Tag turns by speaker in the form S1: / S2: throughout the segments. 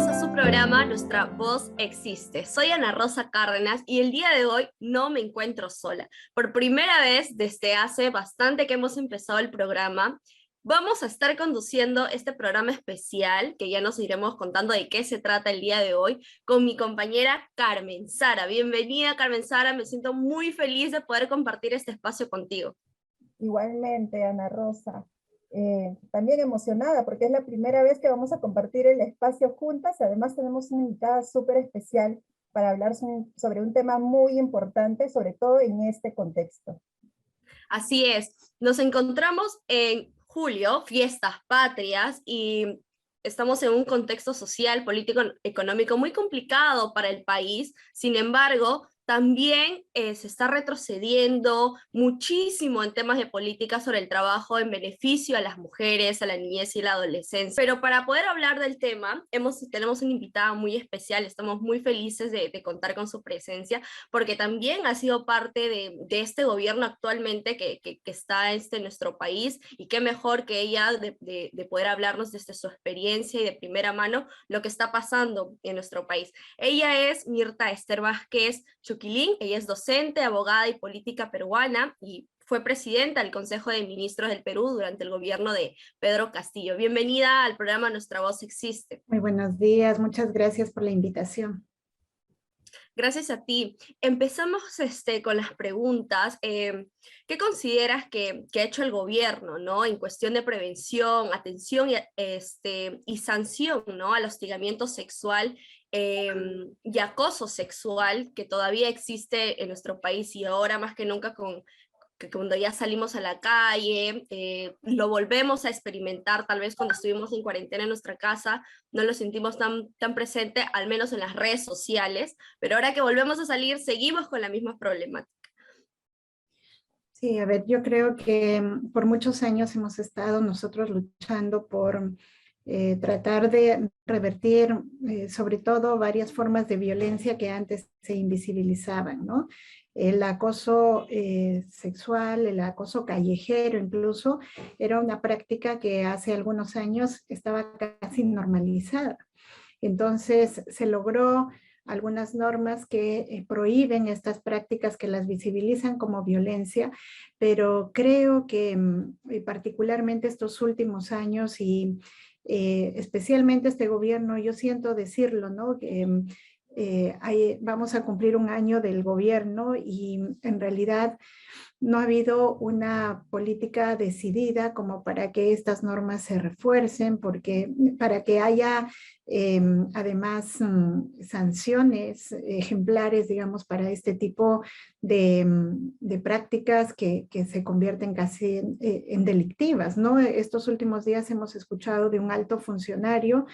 S1: bienvenidos a su programa Nuestra Voz Existe. Soy Ana Rosa Cárdenas y el día de hoy no me encuentro sola. Por primera vez desde hace bastante que hemos empezado el programa, vamos a estar conduciendo este programa especial, que ya nos iremos contando de qué se trata el día de hoy, con mi compañera Carmen Sara. Bienvenida, Carmen Sara, me siento muy feliz de poder compartir este espacio contigo.
S2: Igualmente, Ana Rosa. También emocionada porque es la primera vez que vamos a compartir el espacio juntas. Además tenemos una invitada súper especial para hablar sobre un tema muy importante, sobre todo en este contexto.
S1: Así es, nos encontramos en julio, fiestas patrias, y estamos en un contexto social, político, económico muy complicado para el país. Sin embargo, también se está retrocediendo muchísimo en temas de política sobre el trabajo en beneficio a las mujeres, a la niñez y la adolescencia. Pero para poder hablar del tema, tenemos una invitada muy especial, estamos muy felices de contar con su presencia, porque también ha sido parte de este gobierno actualmente que está en nuestro país, y qué mejor que ella de poder hablarnos desde su experiencia y de primera mano lo que está pasando en nuestro país. Ella es Mirta Esther Vázquez Chuquilín, ella es docente, abogada y política peruana, y fue presidenta del Consejo de Ministros del Perú durante el gobierno de Pedro Castillo. Bienvenida al programa Nuestra Voz Existe.
S3: Muy buenos días, muchas gracias por la invitación.
S1: Gracias a ti. Empezamos con las preguntas. ¿Qué consideras que ha hecho el gobierno, ¿no? En cuestión de prevención, atención y sanción, ¿no? Al hostigamiento sexual y acoso sexual que todavía existe en nuestro país, y ahora más que nunca que cuando ya salimos a la calle, lo volvemos a experimentar, tal vez cuando estuvimos en cuarentena en nuestra casa, no lo sentimos tan presente, al menos en las redes sociales, pero ahora que volvemos a salir, seguimos con la misma problemática.
S3: Sí, a ver, yo creo que por muchos años hemos estado nosotros luchando por tratar de revertir, sobre todo, varias formas de violencia que antes se invisibilizaban, ¿no? El acoso sexual, el acoso callejero incluso, era una práctica que hace algunos años estaba casi normalizada. Entonces se logró algunas normas que prohíben estas prácticas, que las visibilizan como violencia, pero creo que particularmente estos últimos años y especialmente este gobierno, yo siento decirlo, ¿no? Que vamos a cumplir un año del gobierno y en realidad no ha habido una política decidida como para que estas normas se refuercen, para que haya además sanciones ejemplares, digamos, para este tipo de prácticas que se convierten casi en delictivas, ¿no? Estos últimos días hemos escuchado de un alto funcionario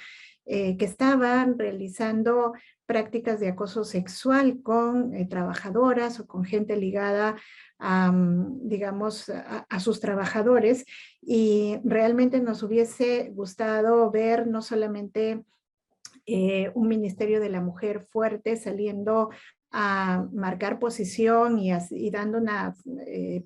S3: que estaban realizando prácticas de acoso sexual con trabajadoras o con gente ligada digamos, a sus trabajadores, y realmente nos hubiese gustado ver no solamente un Ministerio de la Mujer fuerte saliendo a marcar posición y dando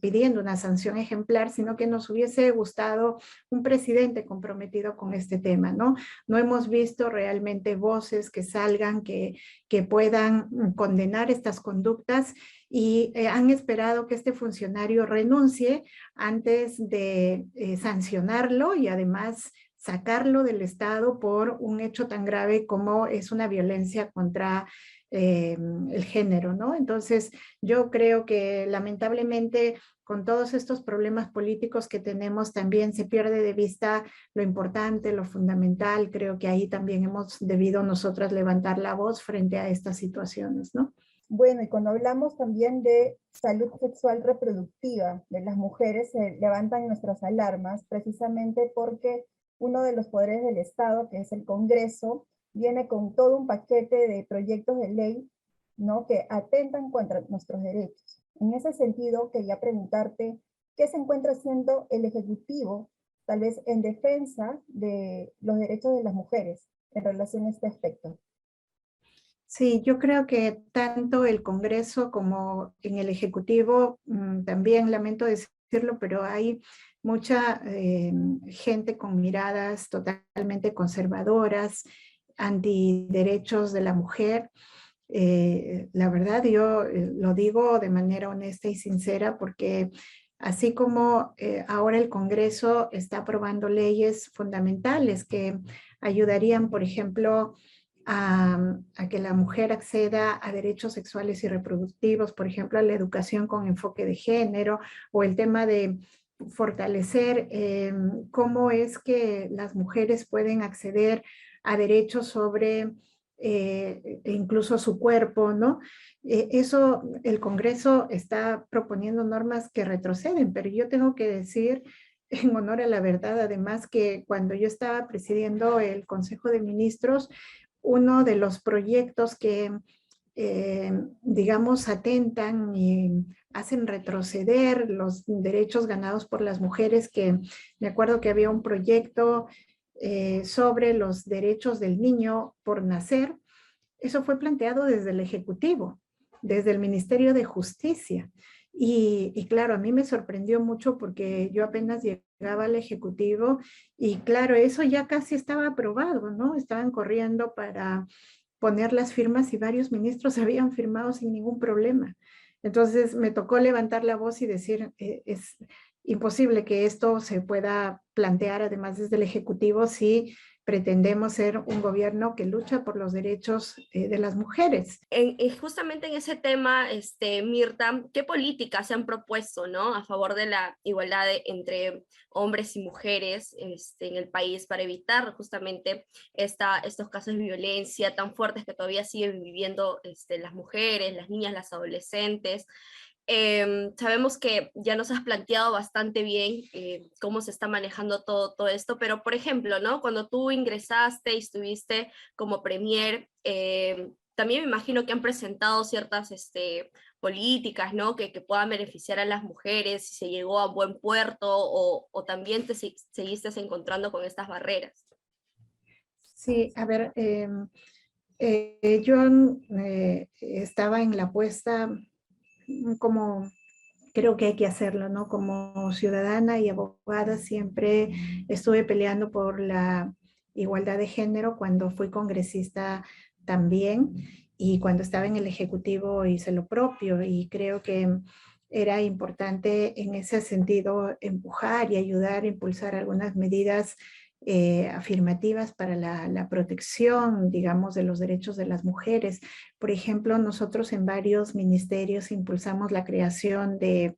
S3: pidiendo una sanción ejemplar, sino que nos hubiese gustado un presidente comprometido con este tema, ¿no? No hemos visto realmente voces que salgan, que puedan condenar estas conductas, y han esperado que este funcionario renuncie antes de sancionarlo y además sacarlo del Estado por un hecho tan grave como es una violencia contra el género, ¿no? Entonces, yo creo que lamentablemente con todos estos problemas políticos que tenemos también se pierde de vista lo importante, lo fundamental. Creo que ahí también hemos debido nosotras levantar la voz frente a estas situaciones, ¿no?
S2: Bueno, y cuando hablamos también de salud sexual reproductiva de las mujeres, se levantan nuestras alarmas precisamente porque uno de los poderes del Estado, que es el Congreso, viene con todo un paquete de proyectos de ley, ¿no?, que atentan contra nuestros derechos. En ese sentido, quería preguntarte, ¿qué se encuentra haciendo el Ejecutivo, tal vez en defensa de los derechos de las mujeres en relación a este aspecto?
S3: Sí, yo creo que tanto el Congreso como en el Ejecutivo, también lamento decirlo, pero hay mucha gente con miradas totalmente conservadoras, antiderechos de la mujer. La verdad, yo lo digo de manera honesta y sincera porque así como ahora el Congreso está aprobando leyes fundamentales que ayudarían, por ejemplo, a que la mujer acceda a derechos sexuales y reproductivos, por ejemplo, a la educación con enfoque de género, o el tema de fortalecer cómo es que las mujeres pueden acceder a derechos sobre incluso su cuerpo, ¿no? Eso, el Congreso está proponiendo normas que retroceden, pero yo tengo que decir, en honor a la verdad, además, que cuando yo estaba presidiendo el Consejo de Ministros, uno de los proyectos que, digamos, atentan y hacen retroceder los derechos ganados por las mujeres, que me acuerdo que había un proyecto sobre los derechos del niño por nacer. Eso fue planteado desde el Ejecutivo, desde el Ministerio de Justicia. Y claro, a mí me sorprendió mucho porque yo apenas llegaba al Ejecutivo y claro, eso ya casi estaba aprobado, ¿no? Estaban corriendo para poner las firmas y varios ministros habían firmado sin ningún problema. Entonces me tocó levantar la voz y decir, es imposible que esto se pueda plantear además desde el Ejecutivo si pretendemos ser un gobierno que lucha por los derechos de las mujeres.
S1: Justamente en ese tema, Mirta, ¿qué políticas se han propuesto, ¿no? A favor de la igualdad entre hombres y mujeres en el país para evitar justamente estos casos de violencia tan fuertes que todavía siguen viviendo las mujeres, las niñas, las adolescentes? Sabemos que ya nos has planteado bastante bien cómo se está manejando todo esto, pero por ejemplo, ¿no? Cuando tú ingresaste y estuviste como premier, también me imagino que han presentado ciertas políticas, ¿no? Que puedan beneficiar a las mujeres, si se llegó a buen puerto o también te seguiste encontrando con estas barreras.
S3: Sí, a ver, yo estaba en la puesta como creo que hay que hacerlo, ¿no? Como ciudadana y abogada siempre estuve peleando por la igualdad de género cuando fui congresista también y cuando estaba en el Ejecutivo hice lo propio y creo que era importante en ese sentido empujar y ayudar a impulsar algunas medidas afirmativas para la protección, digamos, de los derechos de las mujeres. Por ejemplo, nosotros en varios ministerios impulsamos la creación de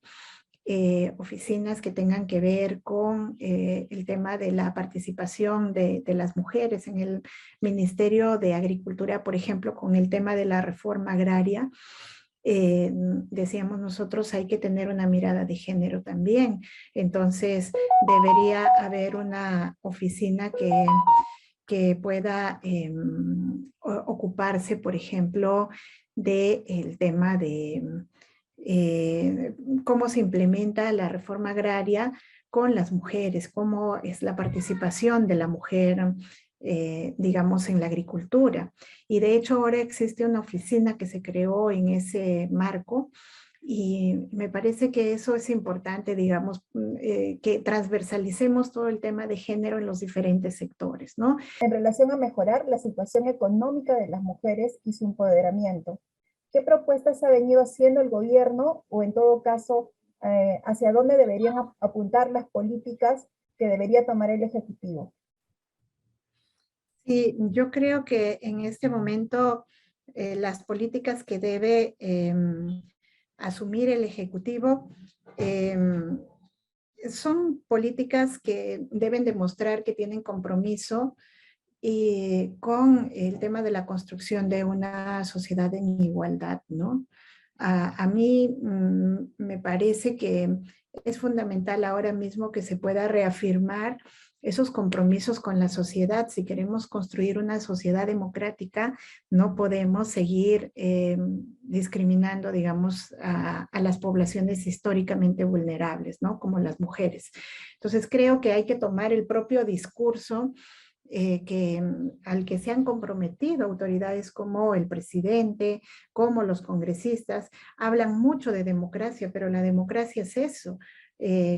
S3: oficinas que tengan que ver con el tema de la participación de las mujeres en el Ministerio de Agricultura, por ejemplo, con el tema de la reforma agraria. Decíamos nosotros hay que tener una mirada de género también. Entonces debería haber una oficina que pueda ocuparse, por ejemplo, del tema de cómo se implementa la reforma agraria con las mujeres, cómo es la participación de la mujer, digamos, en la agricultura. Y de hecho ahora existe una oficina que se creó en ese marco y me parece que eso es importante, digamos, que transversalicemos todo el tema de género en los diferentes sectores, ¿no?
S2: En relación a mejorar la situación económica de las mujeres y su empoderamiento, ¿qué propuestas ha venido haciendo el gobierno o en todo caso, hacia dónde deberían apuntar las políticas que debería tomar el Ejecutivo?
S3: Sí, yo creo que en este momento las políticas que debe asumir el Ejecutivo son políticas que deben demostrar que tienen compromiso con el tema de la construcción de una sociedad en igualdad, ¿no? A mí me parece que es fundamental ahora mismo que se pueda reafirmar esos compromisos con la sociedad. Si queremos construir una sociedad democrática, no podemos seguir discriminando, digamos, a las poblaciones históricamente vulnerables, ¿no? Como las mujeres. Entonces creo que hay que tomar el propio discurso al que se han comprometido autoridades como el presidente, como los congresistas, hablan mucho de democracia, pero la democracia es eso,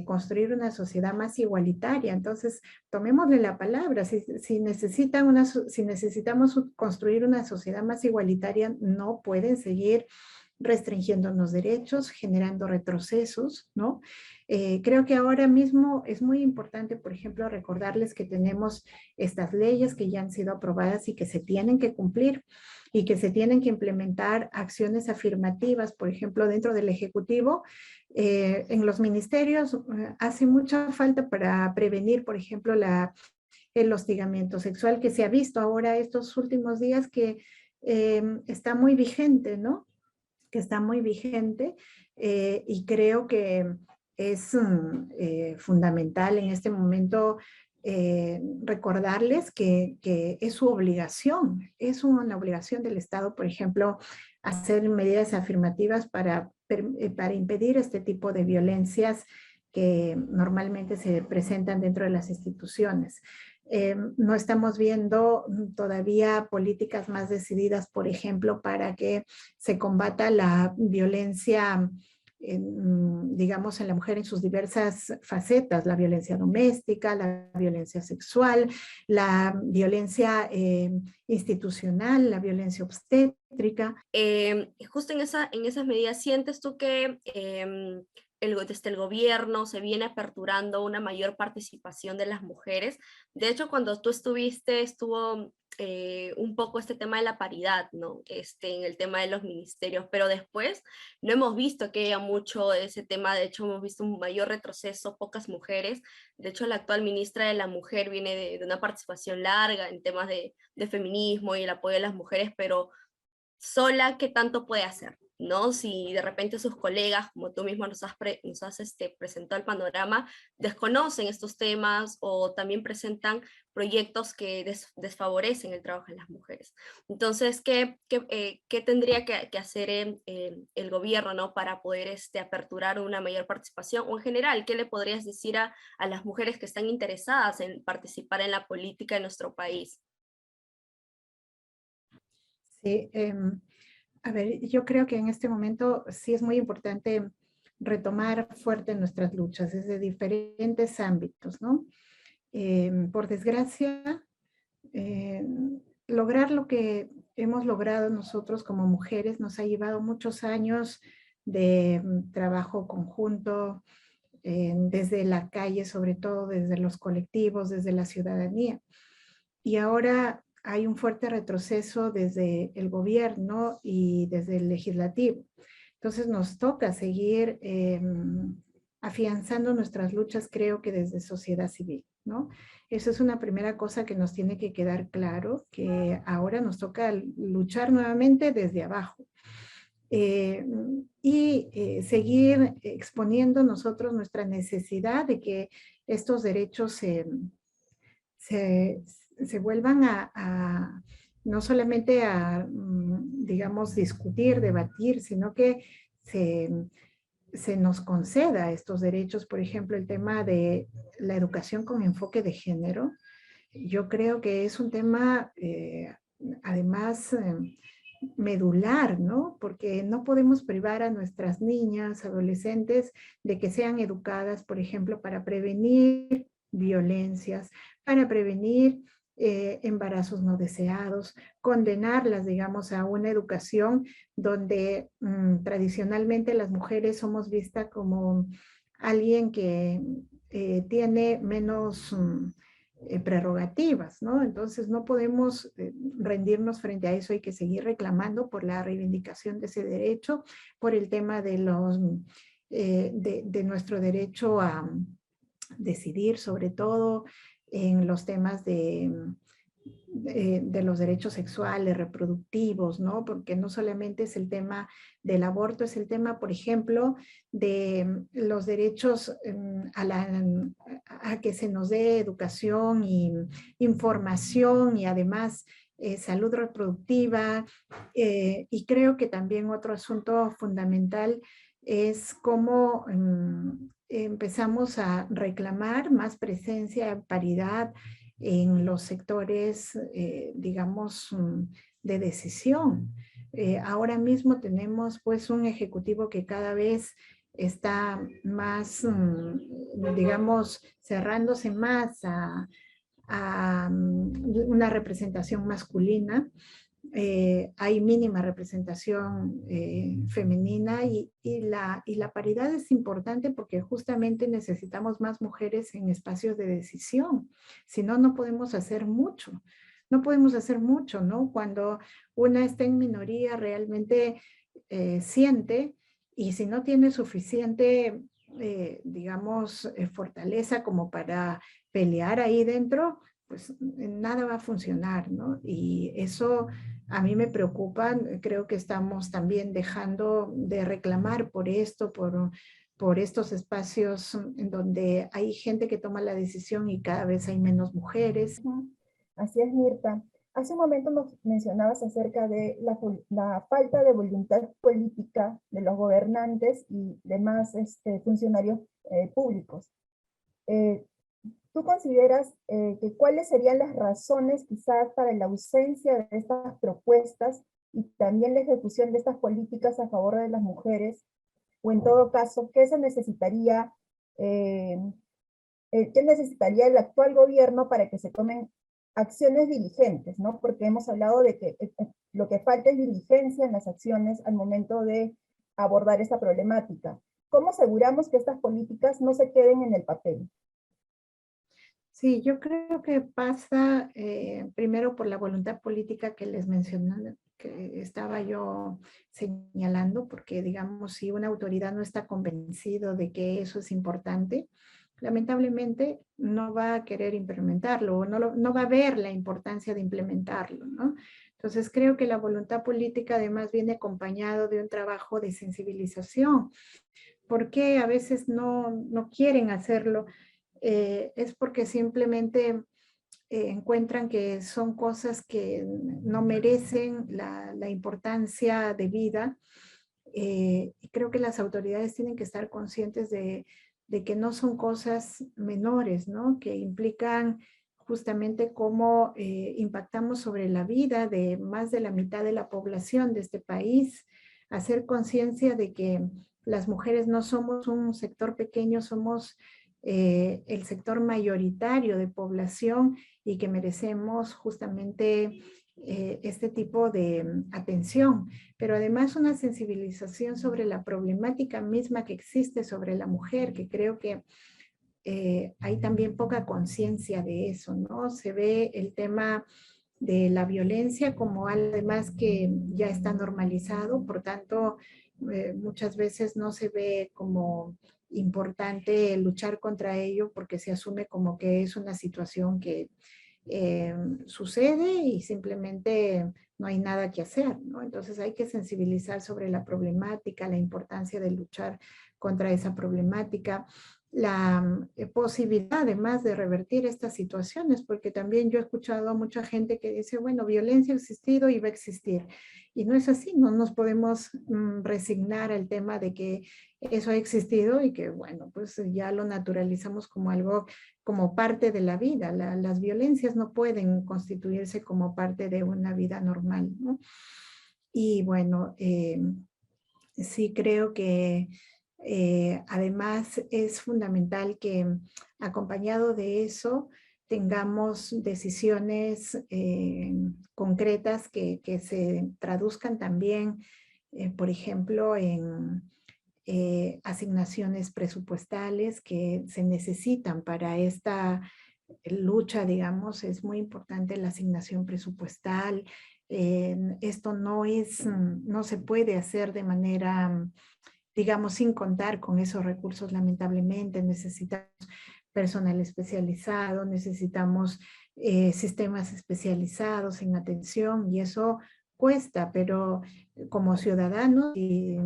S3: construir una sociedad más igualitaria. Entonces, tomémosle la palabra. Si necesitamos construir una sociedad más igualitaria, no pueden seguir restringiéndonos derechos, generando retrocesos, ¿no? Creo que ahora mismo es muy importante, por ejemplo, recordarles que tenemos estas leyes que ya han sido aprobadas y que se tienen que cumplir y que se tienen que implementar acciones afirmativas, por ejemplo, dentro del Ejecutivo. En los ministerios hace mucha falta para prevenir, por ejemplo, el hostigamiento sexual que se ha visto ahora estos últimos días que está muy vigente, ¿no? Que está muy vigente y creo que es fundamental en este momento recordarles que es su obligación, es una obligación del Estado, por ejemplo, hacer medidas afirmativas para impedir este tipo de violencias que normalmente se presentan dentro de las instituciones. No estamos viendo todavía políticas más decididas, por ejemplo, para que se combata la violencia, digamos, en la mujer en sus diversas facetas, la violencia doméstica, la violencia sexual, la violencia institucional, la violencia obstétrica.
S1: Justo en esas medidas, ¿sientes tú que desde el gobierno se viene aperturando una mayor participación de las mujeres? De hecho, cuando tú estuvo un poco este tema de la paridad, ¿no? En el tema de los ministerios, pero después no hemos visto que haya mucho ese tema. De hecho, hemos visto un mayor retroceso, pocas mujeres. De hecho, la actual ministra de la Mujer viene de una participación larga en temas de feminismo y el apoyo a las mujeres, pero sola, ¿qué tanto puede hacer? ¿No? Si de repente sus colegas, como tú mismo nos has presentado el panorama, desconocen estos temas o también presentan proyectos que desfavorecen el trabajo de las mujeres. Entonces, ¿qué tendría que hacer el gobierno, ¿no? Para poder aperturar una mayor participación? O en general, ¿qué le podrías decir a las mujeres que están interesadas en participar en la política de nuestro país?
S3: Sí, a ver, yo creo que en este momento sí es muy importante retomar fuerte nuestras luchas desde diferentes ámbitos, ¿no? Por desgracia, lograr lo que hemos logrado nosotros como mujeres nos ha llevado muchos años de trabajo conjunto, desde la calle, sobre todo desde los colectivos, desde la ciudadanía. Y ahora hay un fuerte retroceso desde el gobierno y desde el legislativo. Entonces nos toca seguir afianzando nuestras luchas, creo que desde sociedad civil, ¿no? Eso es una primera cosa que nos tiene que quedar claro, que ahora nos toca luchar nuevamente desde abajo. Seguir exponiendo nosotros nuestra necesidad de que estos derechos se vuelvan no solamente digamos, discutir, debatir, sino que se nos conceda estos derechos. Por ejemplo, el tema de la educación con enfoque de género. Yo creo que es un tema, además, medular, ¿no? Porque no podemos privar a nuestras niñas, adolescentes, de que sean educadas, por ejemplo, para prevenir violencias, para prevenir embarazos no deseados, condenarlas, digamos, a una educación donde tradicionalmente las mujeres somos vistas como alguien que tiene menos prerrogativas, ¿no? Entonces no podemos rendirnos frente a eso, hay que seguir reclamando por la reivindicación de ese derecho, por el tema de nuestro derecho a decidir, sobre todo en los temas de los derechos sexuales, reproductivos, ¿no? Porque no solamente es el tema del aborto, es el tema, por ejemplo, de los derechos a que se nos dé educación y información y además salud reproductiva. Y creo que también otro asunto fundamental es cómo empezamos a reclamar más presencia, paridad en los sectores, digamos, de decisión. Ahora mismo tenemos pues un ejecutivo que cada vez está más, digamos, cerrándose más a una representación masculina. Hay mínima representación femenina y la paridad es importante porque justamente necesitamos más mujeres en espacios de decisión. Si no, no podemos hacer mucho. No podemos hacer mucho, ¿no? Cuando una está en minoría realmente siente, y si no tiene suficiente, digamos, fortaleza como para pelear ahí dentro, pues nada va a funcionar, ¿no? Y eso a mí me preocupa. Creo que estamos también dejando de reclamar por esto, por estos espacios en donde hay gente que toma la decisión y cada vez hay menos mujeres.
S2: Así es, Mirta. Hace un momento nos mencionabas acerca de la falta de voluntad política de los gobernantes y demás funcionarios públicos. Eh, ¿Tú consideras que cuáles serían las razones quizás para la ausencia de estas propuestas y también la ejecución de estas políticas a favor de las mujeres? O en todo caso, eh, qué necesitaría el actual gobierno para que se tomen acciones diligentes, ¿no? Porque hemos hablado de que lo que falta es diligencia en las acciones al momento de abordar esta problemática. ¿Cómo aseguramos que estas políticas no se queden en el papel?
S3: Sí, yo creo que pasa primero por la voluntad política que les mencioné, que estaba yo señalando, porque digamos, si una autoridad no está convencido de que eso es importante, lamentablemente no va a querer implementarlo, o no va a ver la importancia de implementarlo, ¿no? Entonces creo que la voluntad política además viene acompañado de un trabajo de sensibilización. ¿Por qué a veces no quieren hacerlo? Es porque simplemente encuentran que son cosas que no merecen la importancia de vida. Y creo que las autoridades tienen que estar conscientes de que no son cosas menores, ¿no? Que implican justamente cómo impactamos sobre la vida de más de la mitad de la población de este país, hacer conciencia de que las mujeres no somos un sector pequeño, somos el sector mayoritario de población y que merecemos justamente este tipo de atención, pero además una sensibilización sobre la problemática misma que existe sobre la mujer, que creo que hay también poca conciencia de eso, ¿no? Se ve el tema de la violencia como algo además que ya está normalizado, por tanto, muchas veces no se ve como importante luchar contra ello porque se asume como que es una situación que sucede y simplemente no hay nada que hacer, ¿no? Entonces hay que sensibilizar sobre la problemática, la importancia de luchar contra esa problemática, la posibilidad además de revertir estas situaciones, porque también yo he escuchado a mucha gente que dice, bueno, violencia ha existido y va a existir. Y no es así, no nos podemos resignar al tema de que eso ha existido y que, bueno, pues ya lo naturalizamos como algo, como parte de la vida. Las violencias no pueden constituirse como parte de una vida normal, ¿no? Y bueno, sí creo que además es fundamental que acompañado de eso tengamos decisiones concretas que se traduzcan también, por ejemplo, en asignaciones presupuestales que se necesitan para esta lucha, digamos. Es muy importante la asignación presupuestal. Esto no se puede hacer de manera, digamos, sin contar con esos recursos, lamentablemente. Necesitamos personal especializado, necesitamos sistemas especializados en atención y eso cuesta, pero como ciudadanos, y,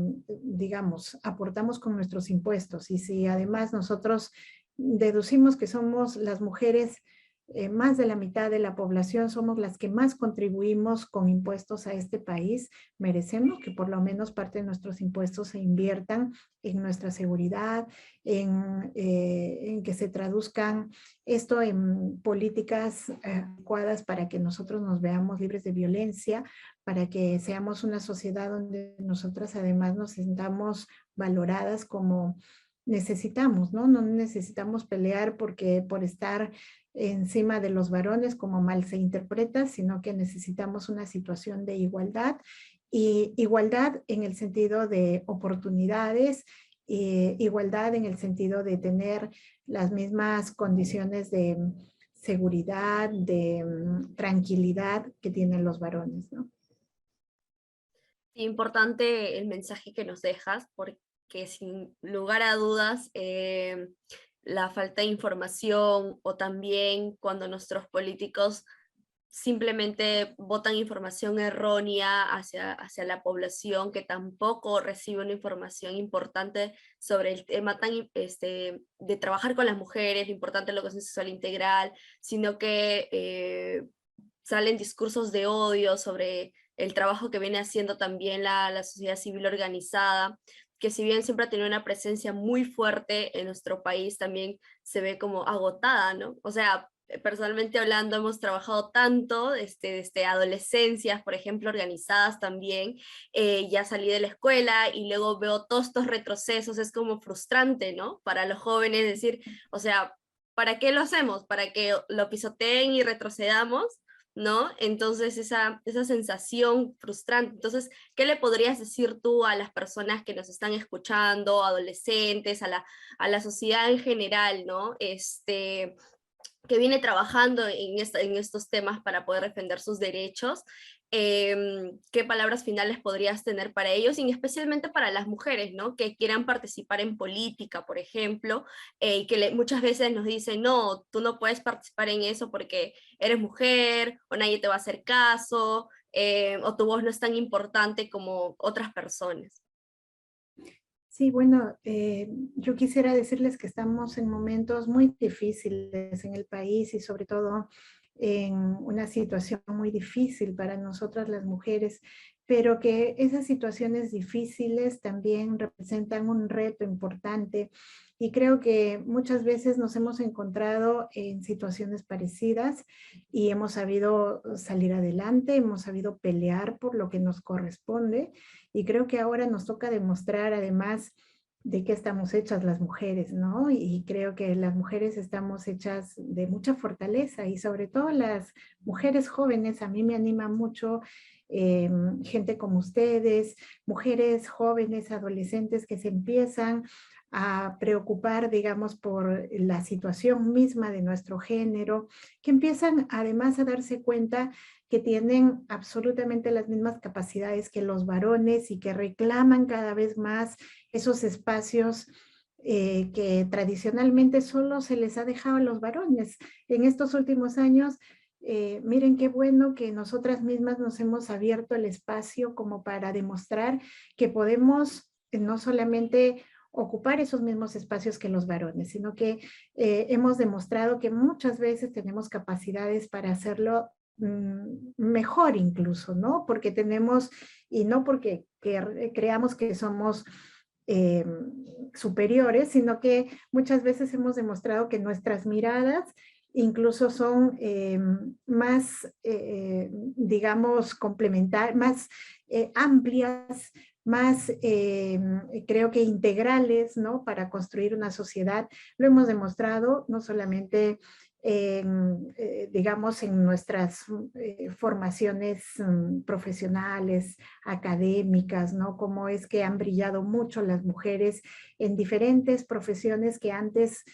S3: digamos, aportamos con nuestros impuestos y si además nosotros deducimos que somos las mujeres más de la mitad de la población, somos las que más contribuimos con impuestos a este país. Merecemos que por lo menos parte de nuestros impuestos se inviertan en nuestra seguridad, en que se traduzcan esto en políticas adecuadas para que nosotros nos veamos libres de violencia, para que seamos una sociedad donde nosotras además nos sintamos valoradas como necesitamos, ¿no? No necesitamos pelear por estar encima de los varones, como mal se interpreta, sino que necesitamos una situación de igualdad, y igualdad en el sentido de oportunidades, igualdad en el sentido de tener las mismas condiciones de seguridad, de tranquilidad que tienen los varones, ¿no?
S1: Importante el mensaje que nos dejas, porque sin lugar a dudas, la falta de información o también cuando nuestros políticos simplemente botan información errónea hacia la población que tampoco recibe una información importante sobre el tema de trabajar con las mujeres, lo importante de la educación sexual integral, sino que salen discursos de odio sobre el trabajo que viene haciendo también la sociedad civil organizada, que si bien siempre ha tenido una presencia muy fuerte en nuestro país, también se ve como agotada, ¿no? O sea, personalmente hablando, hemos trabajado tanto desde adolescencias, por ejemplo, organizadas también, ya salí de la escuela y luego veo todos estos retrocesos, es como frustrante, ¿no? Para los jóvenes decir, o sea, ¿para qué lo hacemos? ¿Para que lo pisoteen y retrocedamos? ¿No? Entonces esa sensación frustrante. Entonces, ¿qué le podrías decir tú a las personas que nos están escuchando, adolescentes, a la sociedad en general, ¿no? Que viene trabajando en estos temas para poder defender sus derechos? ¿Qué palabras finales podrías tener para ellos, y especialmente para las mujeres, ¿no? Que quieran participar en política, por ejemplo, y que muchas veces nos dicen, no, tú no puedes participar en eso porque eres mujer, o nadie te va a hacer caso, o tu voz no es tan importante como otras personas?
S3: Sí, bueno, yo quisiera decirles que estamos en momentos muy difíciles en el país, y sobre todo en una situación muy difícil para nosotras las mujeres, pero que esas situaciones difíciles también representan un reto importante, y creo que muchas veces nos hemos encontrado en situaciones parecidas y hemos sabido salir adelante, hemos sabido pelear por lo que nos corresponde. Y creo que ahora nos toca demostrar además de qué estamos hechas las mujeres, ¿no? Y creo que las mujeres estamos hechas de mucha fortaleza, y sobre todo las mujeres jóvenes. A mí me anima mucho gente como ustedes, mujeres jóvenes, adolescentes que se empiezan a preocupar, digamos, por la situación misma de nuestro género, que empiezan además a darse cuenta que tienen absolutamente las mismas capacidades que los varones, y que reclaman cada vez más esos espacios que tradicionalmente solo se les ha dejado a los varones. En estos últimos años, miren qué bueno que nosotras mismas nos hemos abierto el espacio como para demostrar que podemos no solamente ocupar esos mismos espacios que los varones, sino que hemos demostrado que muchas veces tenemos capacidades para hacerlo mejor incluso, ¿no? Porque tenemos, y no porque creamos que somos eh, superiores, sino que muchas veces hemos demostrado que nuestras miradas incluso son más, digamos, complementarias, más amplias, más creo que integrales, ¿no? Para construir una sociedad. Lo hemos demostrado no solamente digamos, en nuestras formaciones profesionales, académicas, ¿no? Cómo es que han brillado mucho las mujeres en diferentes profesiones que antes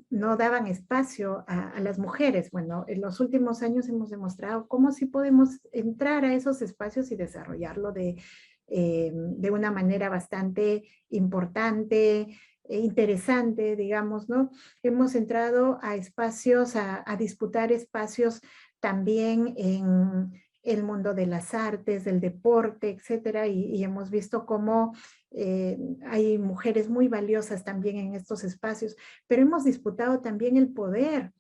S3: no daban espacio a las mujeres. Bueno, en los últimos años hemos demostrado cómo sí podemos entrar a esos espacios y desarrollarlo de una manera bastante importante, interesante, digamos, ¿no? Hemos entrado a espacios, a disputar espacios también en el mundo de las artes, del deporte, etcétera, y hemos visto cómo hay mujeres muy valiosas también en estos espacios, pero hemos disputado también el poder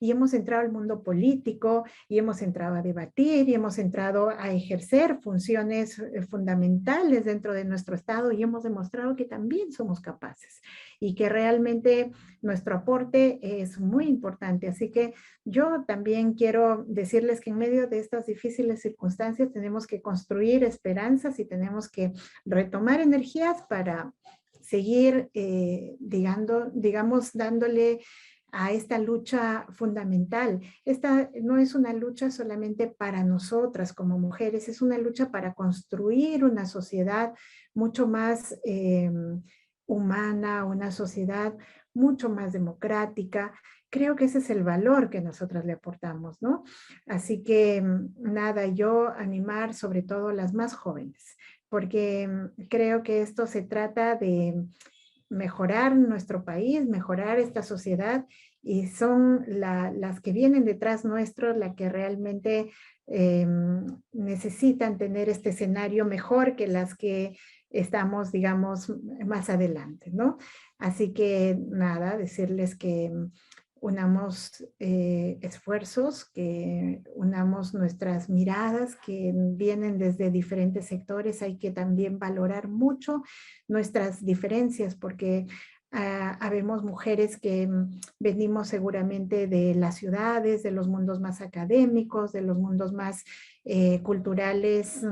S3: y hemos entrado al mundo político, y hemos entrado a debatir, y hemos entrado a ejercer funciones fundamentales dentro de nuestro Estado, y hemos demostrado que también somos capaces, y que realmente nuestro aporte es muy importante. Así que yo también quiero decirles que en medio de estas difíciles circunstancias tenemos que construir esperanzas y tenemos que retomar energías para seguir, digamos, dándole a esta lucha fundamental. Esta no es una lucha solamente para nosotras como mujeres, es una lucha para construir una sociedad mucho más humana, una sociedad mucho más democrática. Creo que ese es el valor que nosotras le aportamos, ¿no? Así que nada, yo animar sobre todo a las más jóvenes, porque creo que esto se trata de mejorar nuestro país, mejorar esta sociedad, y son las que vienen detrás nuestro las que realmente necesitan tener este escenario mejor que las que estamos, digamos, más adelante, ¿no? Así que nada, decirles que unamos esfuerzos, que unamos nuestras miradas que vienen desde diferentes sectores. Hay que también valorar mucho nuestras diferencias, porque habemos mujeres que venimos seguramente de las ciudades, de los mundos más académicos, de los mundos más culturales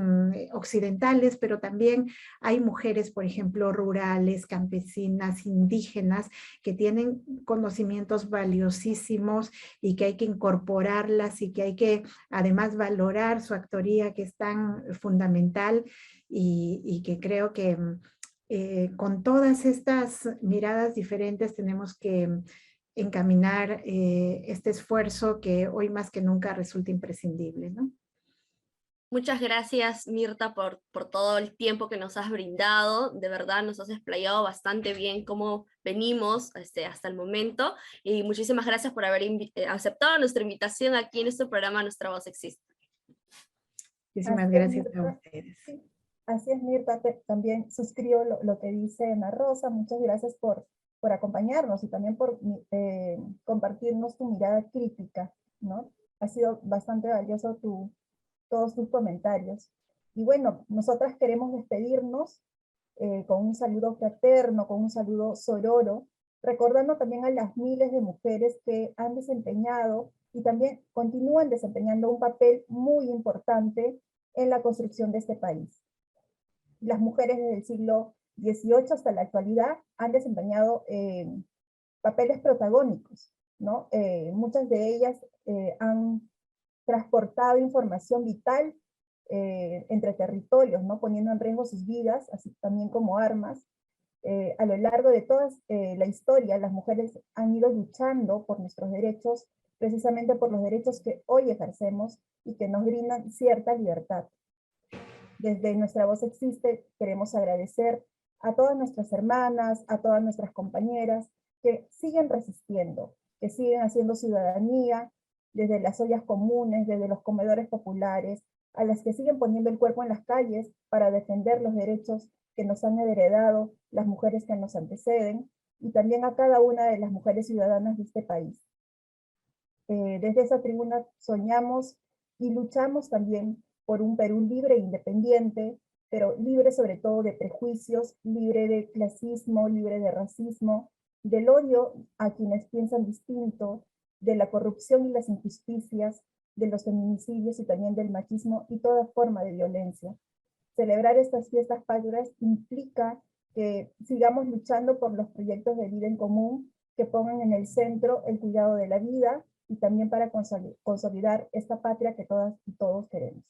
S3: occidentales, pero también hay mujeres, por ejemplo, rurales, campesinas, indígenas, que tienen conocimientos valiosísimos y que hay que incorporarlas y que hay que además valorar su actoría, que es tan fundamental, y que creo que con todas estas miradas diferentes tenemos que encaminar este esfuerzo que hoy más que nunca resulta imprescindible, ¿no?
S1: Muchas gracias, Mirta, por todo el tiempo que nos has brindado. De verdad, nos has explayado bastante bien cómo venimos hasta el momento. Y muchísimas gracias por haber aceptado nuestra invitación aquí en este programa Nuestra Voz Existe.
S3: Muchísimas gracias a ustedes.
S2: Sí. Así es, Mirta, también suscribo lo que dice Ana Rosa. Muchas gracias por acompañarnos y también por compartirnos tu mirada crítica, ¿no? Ha sido bastante valioso todos tus comentarios. Y bueno, nosotras queremos despedirnos con un saludo fraterno, con un saludo sororo, recordando también a las miles de mujeres que han desempeñado y también continúan desempeñando un papel muy importante en la construcción de este país. Las mujeres desde el siglo XVIII hasta la actualidad han desempeñado papeles protagónicos, ¿no? Muchas de ellas han transportado información vital entre territorios, ¿no? Poniendo en riesgo sus vidas, así también como armas. A lo largo de toda la historia, las mujeres han ido luchando por nuestros derechos, precisamente por los derechos que hoy ejercemos y que nos brindan cierta libertad. Desde Nuestra Voz Existe queremos agradecer a todas nuestras hermanas, a todas nuestras compañeras que siguen resistiendo, que siguen haciendo ciudadanía, desde las ollas comunes, desde los comedores populares, a las que siguen poniendo el cuerpo en las calles para defender los derechos que nos han heredado las mujeres que nos anteceden, y también a cada una de las mujeres ciudadanas de este país. Desde esa tribuna soñamos y luchamos también por un Perú libre e independiente, pero libre sobre todo de prejuicios, libre de clasismo, libre de racismo, del odio a quienes piensan distinto, de la corrupción y las injusticias, de los feminicidios y también del machismo y toda forma de violencia. Celebrar estas fiestas patrias implica que sigamos luchando por los proyectos de vida en común que pongan en el centro el cuidado de la vida y también para consolidar esta patria que todas y todos queremos.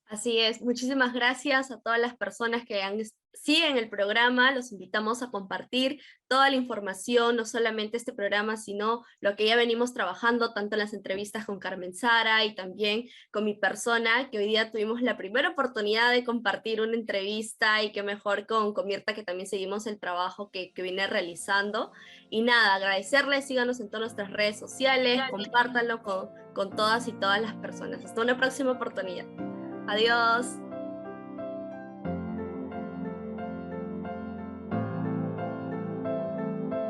S1: Así es, muchísimas gracias a todas las personas que siguen el programa. Los invitamos a compartir toda la información, no solamente este programa, sino lo que ya venimos trabajando, tanto en las entrevistas con Carmen Sara y también con mi persona, que hoy día tuvimos la primera oportunidad de compartir una entrevista, y qué mejor con Mirta, que también seguimos el trabajo que viene realizando. Y nada, agradecerles, síganos en todas nuestras redes sociales, compártanlo con todas y todas las personas. Hasta una próxima oportunidad. Adiós.